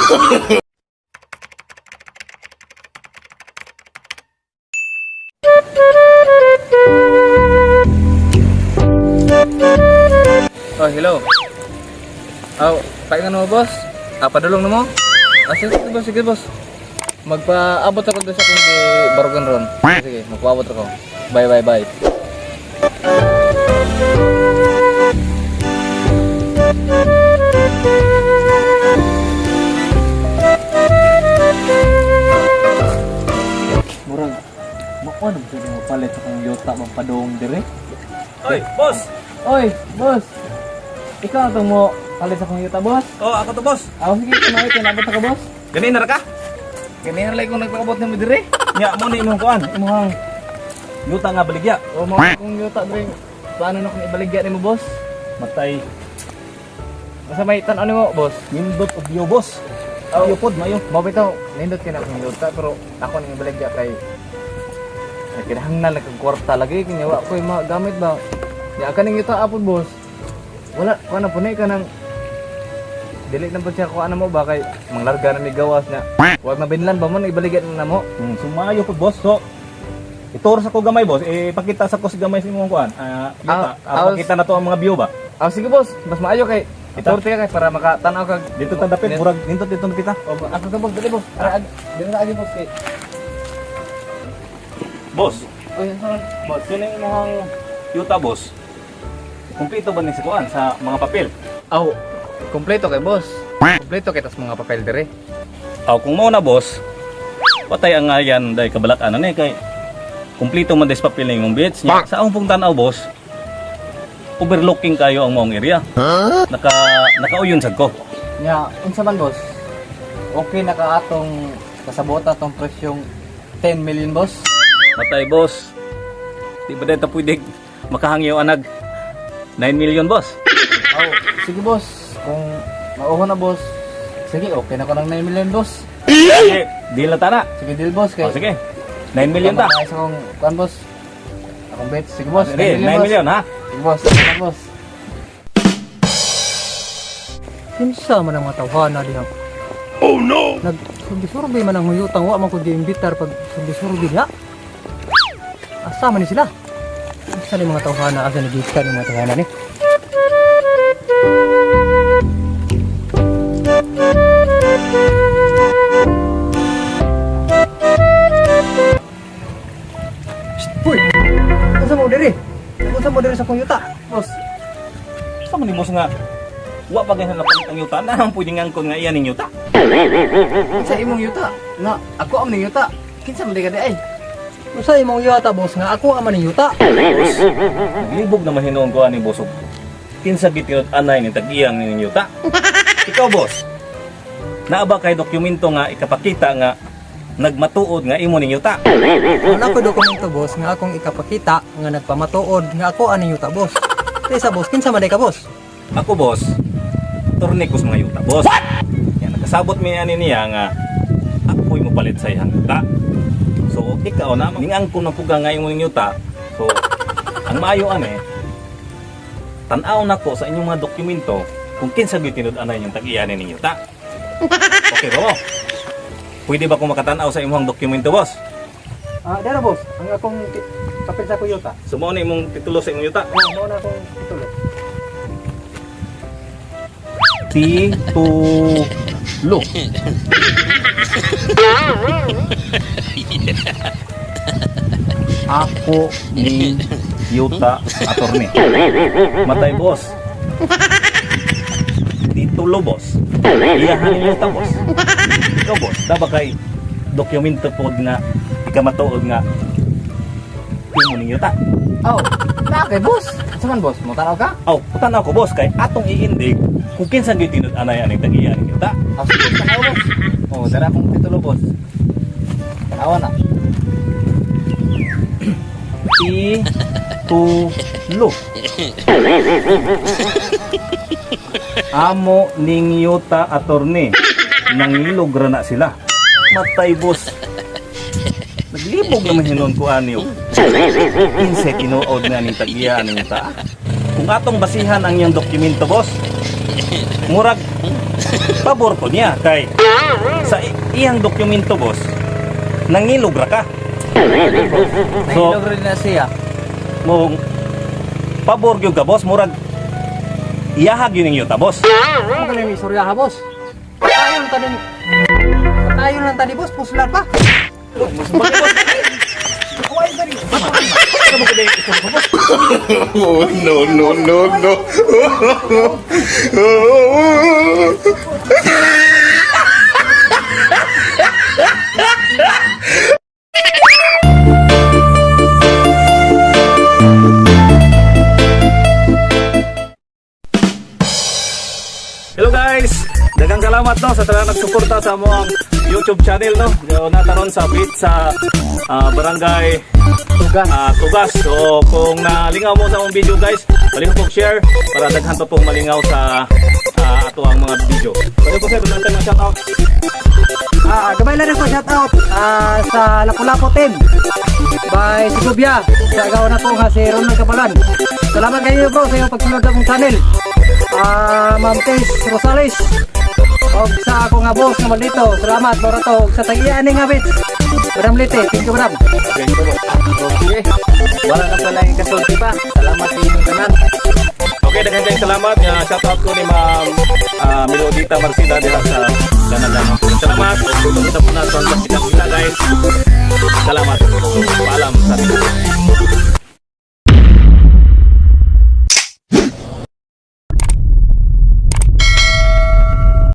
Oh, hello. Oh, paingan mo, boss. Padulong na mo? Sige, boss, sige, boss. Magpaabot ako doon sa kung di barugan ron. Sige, magpaabot ako. Bye, bye, bye. Murag, ano ba mo palit sa kong yuta magpadong dire? Oy, boss! Oy, boss! Ikaw itong mo palit sa kong yuta, boss? Oh, ako to, boss. Sige, kumain, kinabot ako, boss. Ganina ra ka? Ganyan lang kung nagpakabot ng dire. Nya mo ni imong kuan, imong yuta nga baligya. O mga kong yuta dire, paano na kung ibaligya ni mo, boss? Matay Basta may tan-ano mo, boss? nindot og yo, boss. Oh. Yo pod mayo. Mabitaw, nindot ka na kong yuta, pero ako nang ibaligya kay kinahanglan na kang kwarta lagi, kinyawa ko yung mga gamit ba? Di ka nang yuta apod, boss. Wala, kung ano, punay ka nang dili na po siya kung ano mo ba kay manglarga na may gawas na huwag mabinlan ba mo na ibaligyan na mo. Sumayo pod, boss. So ituro sa ko gamay, boss. Ipakita sa ko si gamay sa imong kuan. Yuta. Pakita na to ang mga view ba? Sige, boss, mas maayo kay iturti ka kay para makatanaw ka Dito ta dapit, murag dito kita. Ako ka, boss, dali, boss. Dili na agi, boss, kay Boss, oy, saan? boss, yun yung imong yuta, boss. Kumpleto ba ni sa kuan sa mga papel? Kompleto kay boss. Kompleto kay tas mga papel dire. Kung mo na, boss, patay ang ayan dahil kabalak-an na kay kumpleto man des papel ng imong bits niya. Sa akong pong tanaw, boss, overlooking kayo ang mong area. Nakauyon sad ko. Nya, unsa man, boss? Okay na ka atong kasabota tong presyong 10 million, boss. Matay, boss. Di ba dito pwede makahangyo anag 9 million, boss? Sige, boss. Kung mauho na, boss. Sige, okay na ko ng 9 million, boss. Sige, deal na tana. Sige, deal, boss. Kay Sige, 9 million ta. Sa kong kuan, boss. Akong bet. Sige, boss. Sige, 9 million, ha? Sige, boss. Sige, boss. Kinsa man ang mga tawhana diha? Oh no! Nag-survey man ang huyutang wa man ko giimbitar pag survey diha. Asa man ni sila? Asa ni mga tawhana asa ni gikan ni mga tawhana ni? Uy! Asa mo diri? Asa mo diri sa kong yuta? Boss. Sa man ni boss nga wa pa ganyan na palit ang yuta na ang pwedeng angkon nga iyan ning yuta. Sa imong yuta. Na, ako ang ning yuta. Kinsa man di ka di ay? Usa imong yuta boss nga ako ang maning yuta. Boss, naglibog naman hinuon ko ani boss. Kinsa gitinod anay ni tag-iyang ning yuta. Ikaw, boss. Naa ba kay dokumento nga ikapakita nga nagmatuod nga imo ning yuta? Wala ko dokumento boss nga akong ikapakita nga nagpamatuod nga ako aning yuta boss. Tesa boss, kinsa man day ka boss? Ako, boss, turni ko sa mga yuta, boss. Yan, nagkasabot mi ani niya nga ako'y mapalit sa iyang yuta. So, ikaw na, ningang ko na puga nga imo ning yuta. So, ang maayo ani, tan-aw na ko sa inyong mga dokumento kung kinsa gitinod anay yung tag-iyan ning yuta. Okay ba mo? Pwede ba ko makatanaw sa imong dokumento, boss? Dara boss, ang akong kapit sa yuta. Sumo na imong titulo sa imong yuta. Mao na akong itulo. Titulo. Ako ni yuta attorney. Matay, boss. Titulo, boss. Iyahan ni yuta, boss. Ikaw, boss, dapat kay dokumento po na ikamatuod nga imo ning yuta. Na kay boss. Unsa man, boss? Mo tanaw ka? Putanaw ko, boss, kay atong iindig kung kinsa gitinod anay aning tag-iyan ning yuta. Sige, tanaw, boss. Dara akong titulo, boss. Tanawa na. Titulo. Amo ning yuta attorney. Nangilog ra na sila. Matay, boss. Naglibog naman hinon ko ani. Kinsa tinuod na ning tag-iyan ning yuta. Kung atong basihan ang iyang dokumento, boss, murag pabor ko niya kay sa iyang dokumento boss nangilog ra ka. So Nahilog rin na siya. mo pabor gyud ka boss murag iyahag yun yung yuta boss. Ano ka lang istorya ha, boss? Patayon lang tadi, boss. Puslan pa. Oh, no, no, no, no. Hello guys! Daghang salamat no sa tanan nagsuporta sa among YouTube channel no. Yo nataron sa bit sa barangay Tugas. So kung nalingaw mo sa among video guys, palihog pong share para daghan pa pong malingaw sa ato ang mga video. Pwede po sir, doon natin shout out. Gabay lang ako shout out sa Lapu-Lapu team. By Sigubya. Sa agaw na ko nga si Ronald Kapalan. Salamat kayo bro sa iyong pagsunod sa akong channel. Ma'am Tess Rosales. Og sa ako nga boss nga Maldito. Salamat bro to. Og sa tagian nga bits. Madam Lite, thank you madam. Okay. Wala na pala yung kasulti pa. Salamat sa inyong tanan. Okay, daghan kayong salamat. Shout out ko ni Ma'am Melodita Marcida dila sa Canada. Salamat. Ug sa po na